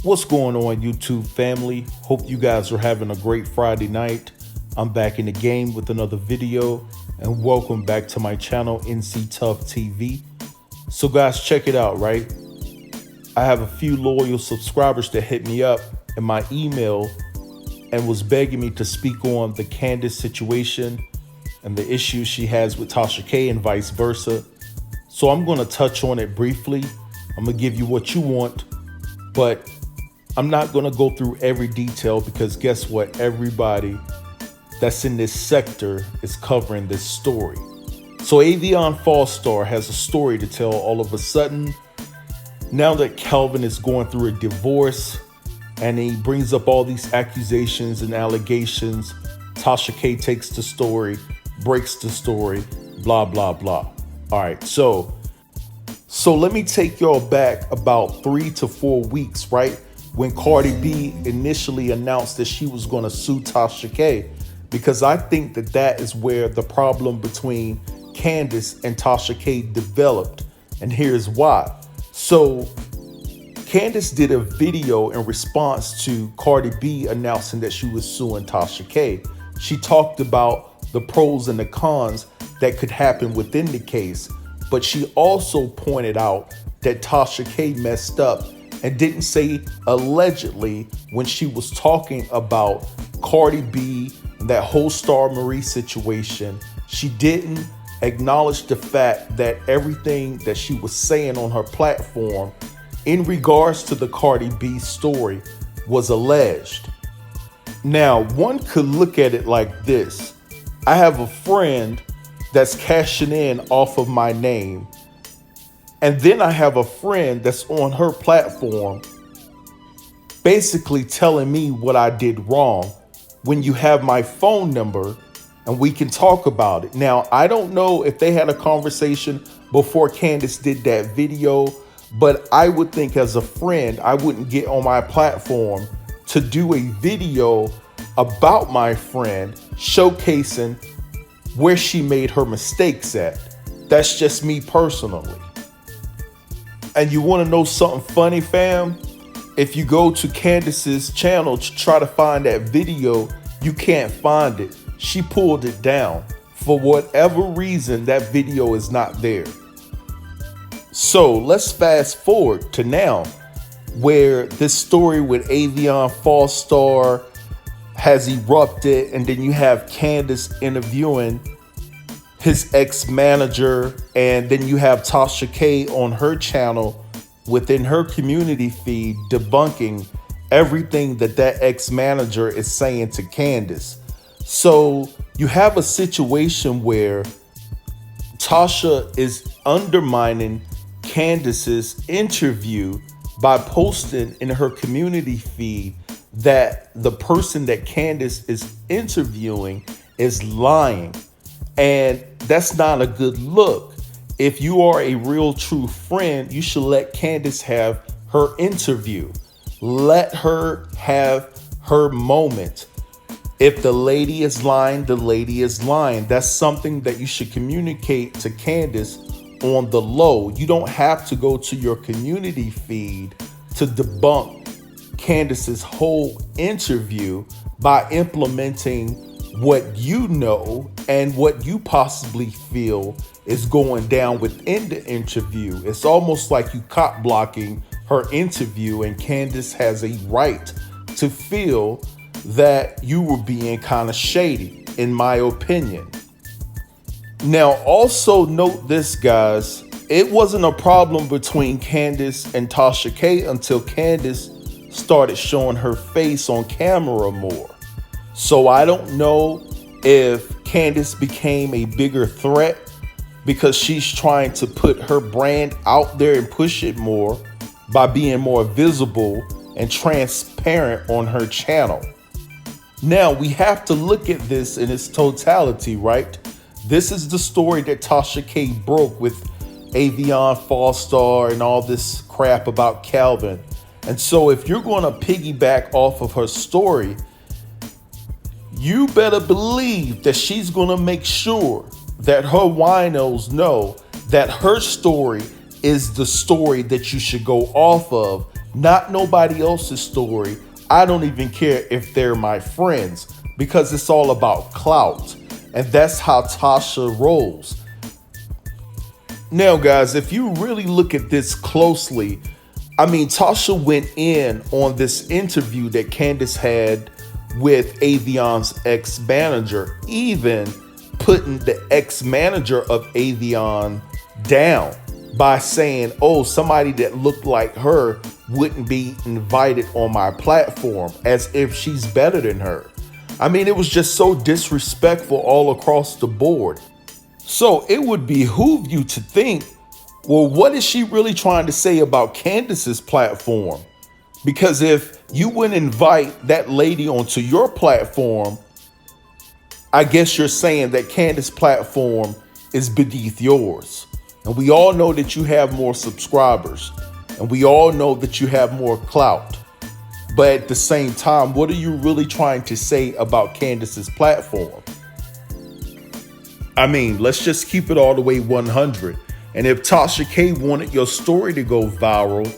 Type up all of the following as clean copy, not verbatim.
What's going on, YouTube family? Hope you guys are having a great Friday night. I'm back in the game with another video, and welcome back to my channel, NC Tough TV. So guys, check it out, right? I have a few loyal subscribers that hit me up in my email and was begging me to speak on the Candice situation and the issues she has with Tasha K and vice versa. So I'm going to touch on it briefly. I'm going to give you what you want, but I'm not going to go through every detail because guess what? Everybody that's in this sector is covering this story. So Avion Fallstar has a story to tell all of a sudden. Now that Calvin is going through a divorce and he brings up all these accusations and allegations, Tasha K takes the story, breaks the story, blah, blah, blah. All right, so let me take y'all back about 3 to 4 weeks, right? When Cardi B initially announced that she was going to sue Tasha K, because I think that is where the problem between Candice and Tasha K developed. And here's why. So Candice did a video in response to Cardi B announcing that she was suing Tasha K. She talked about the pros and the cons that could happen within the case, but she also pointed out that Tasha K messed up and didn't say allegedly when she was talking about Cardi B and that whole Star Marie situation. She didn't acknowledge the fact that everything that she was saying on her platform in regards to the Cardi B story was alleged. Now, one could look at it like this. I have a friend that's cashing in off of my name, and then I have a friend that's on her platform basically telling me what I did wrong when you have my phone number and we can talk about it. Now, I don't know if they had a conversation before Candice did that video, but I would think as a friend, I wouldn't get on my platform to do a video about my friend showcasing where she made her mistakes at. That's just me personally. And you want to know something funny, fam? If you go to Candice's channel to try to find that video, you can't find it. She pulled it down. For whatever reason, that video is not there. So let's fast forward to now, where this story with Avion Fallstar has erupted, and then you have Candice interviewing his ex-manager, and then you have Tasha K on her channel within her community feed debunking everything that ex-manager is saying to Candice. So you have a situation where Tasha is undermining Candice's interview by posting in her community feed that the person that Candice is interviewing is lying. And that's not a good look. If you are a real true friend, you should let Candice have her interview. Let her have her moment. If the lady is lying, the lady is lying. That's something that you should communicate to Candice on the low. You don't have to go to your community feed to debunk Candice's whole interview by implementing what you know and what you possibly feel is going down within the interview. It's almost like you cop blocking her interview, and Candice has a right to feel that you were being kind of shady, in my opinion. Now, also note this, guys. It wasn't a problem between Candice and Tasha K until Candice started showing her face on camera more. So I don't know if Candice became a bigger threat because she's trying to put her brand out there and push it more by being more visible and transparent on her channel. Now, we have to look at this in its totality, right? This is the story that Tasha K broke with Avion Fallstar and all this crap about Calvin. And so if you're going to piggyback off of her story, you better believe that she's going to make sure that her winos know that her story is the story that you should go off of not nobody else's story. I don't even care if they're my friends because it's all about clout. And that's how Tasha rolls. Now, guys, if you really look at this closely, I mean, Tasha went in on this interview that Candice had with Avion's ex-manager, even putting the ex-manager of Avion down by saying, oh, somebody that looked like her wouldn't be invited on my platform, as if she's better than her. I mean, it was just so disrespectful all across the board. So it would behoove you to think, well, what is she really trying to say about Candice's platform? Because if you wouldn't invite that lady onto your platform, I guess you're saying that Candice's platform is beneath yours. And we all know that you have more subscribers. And we all know that you have more clout. But at the same time, what are you really trying to say about Candice's platform? I mean, let's just keep it all the way 100. And if Tasha K wanted your story to go viral,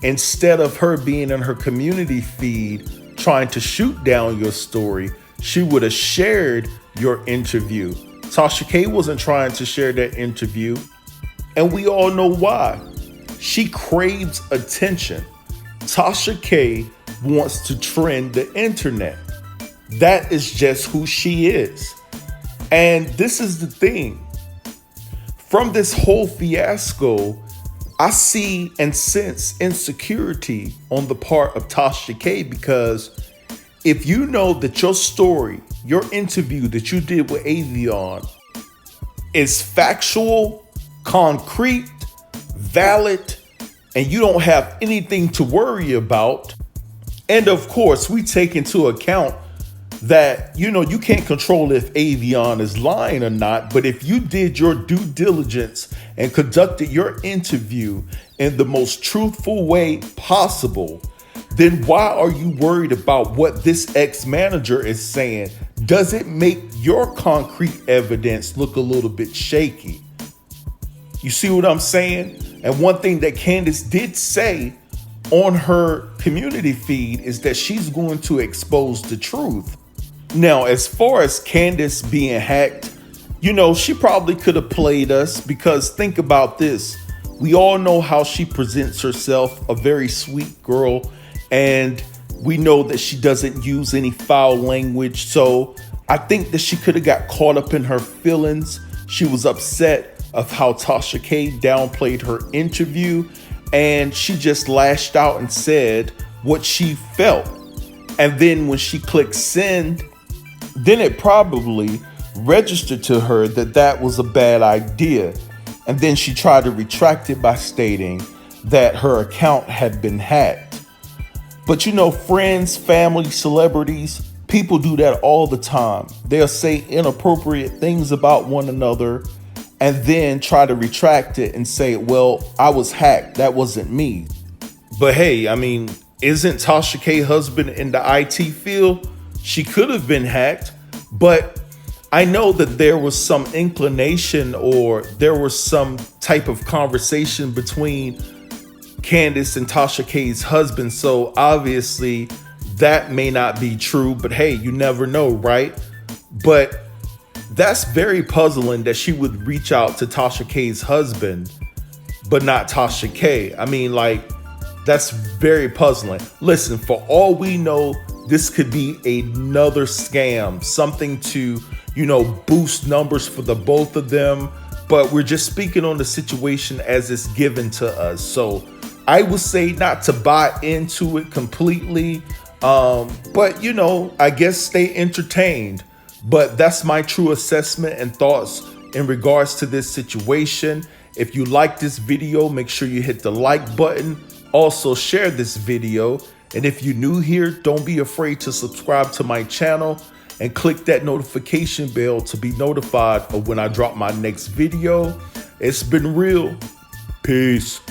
instead of her being in her community feed trying to shoot down your story, she would have shared your interview. Tasha K wasn't trying to share that interview. And we all know why. She craves attention. Tasha K wants to trend the internet. That is just who she is. And this is the thing. From this whole fiasco, I see and sense insecurity on the part of Tasha K, because if you know that your story, your interview that you did with Avion is factual, concrete, valid, and you don't have anything to worry about, and of course, we take into account that, you can't control if Avion is lying or not, but if you did your due diligence and conducted your interview in the most truthful way possible, then why are you worried about what this ex-manager is saying? Does it make your concrete evidence look a little bit shaky? You see what I'm saying? And one thing that Candice did say on her community feed is that she's going to expose the truth. Now, as far as Candice being hacked, she probably could have played us, because think about this. We all know how she presents herself, a very sweet girl, and we know that she doesn't use any foul language. So I think that she could have got caught up in her feelings. She was upset of how Tasha K downplayed her interview, and she just lashed out and said what she felt. And then when she clicked send, then it probably registered to her that that was a bad idea. And then she tried to retract it by stating that her account had been hacked. But friends, family, celebrities, people do that all the time. They'll say inappropriate things about one another and then try to retract it and say, well, I was hacked. That wasn't me. But hey, I mean, isn't Tasha K's husband in the IT field? She could have been hacked, but I know that there was some inclination, or there was some type of conversation between Candice and Tasha K's husband. So obviously that may not be true, but hey, you never know, right? But that's very puzzling that she would reach out to Tasha K's husband, but not Tasha K. I mean, that's very puzzling. Listen, for all we know, this could be another scam, something to, boost numbers for the both of them. But we're just speaking on the situation as it's given to us. So I would say not to buy into it completely. But, I guess stay entertained. But that's my true assessment and thoughts in regards to this situation. If you like this video, make sure you hit the like button. Also share this video. And if you're new here, don't be afraid to subscribe to my channel and click that notification bell to be notified of when I drop my next video. It's been real. Peace.